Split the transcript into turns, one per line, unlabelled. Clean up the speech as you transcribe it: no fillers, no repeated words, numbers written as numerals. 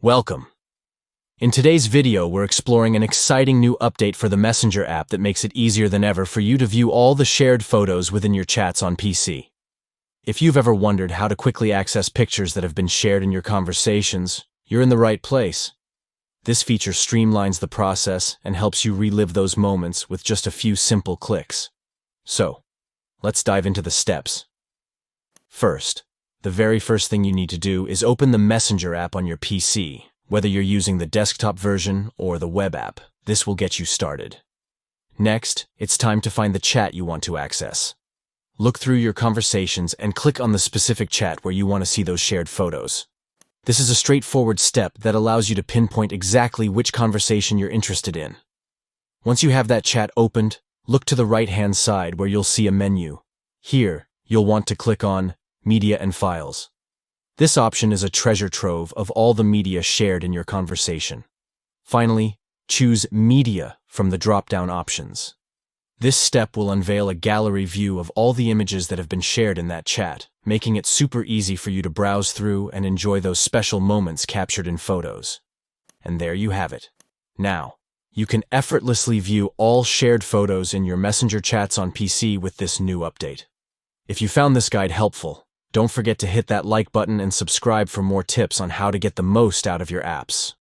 Welcome. In today's video, we're exploring an exciting new update for the Messenger app that makes it easier than ever for you to view all the shared photos within your chats on PC. If you've ever wondered how to quickly access pictures that have been shared in your conversations, you're in the right place. This feature streamlines the process and helps you relive those moments with just a few simple clicks. So, let's dive into the steps. First, the very first thing you need to do is open the Messenger app on your PC. Whether you're using the desktop version or the web app, this will get you started. Next, it's time to find the chat you want to access. Look through your conversations and click on the specific chat where you want to see those shared photos. This is a straightforward step that allows you to pinpoint exactly which conversation you're interested in. Once you have that chat opened, look to the right-hand side where you'll see a menu. Here, you'll want to click on Media and Files. This option is a treasure trove of all the media shared in your conversation. Finally, choose Media from the drop-down options. This step will unveil a gallery view of all the images that have been shared in that chat, making it super easy for you to browse through and enjoy those special moments captured in photos. And there you have it. Now, you can effortlessly view all shared photos in your Messenger chats on PC with this new update. If you found this guide helpful, don't forget to hit that like button and subscribe for more tips on how to get the most out of your apps.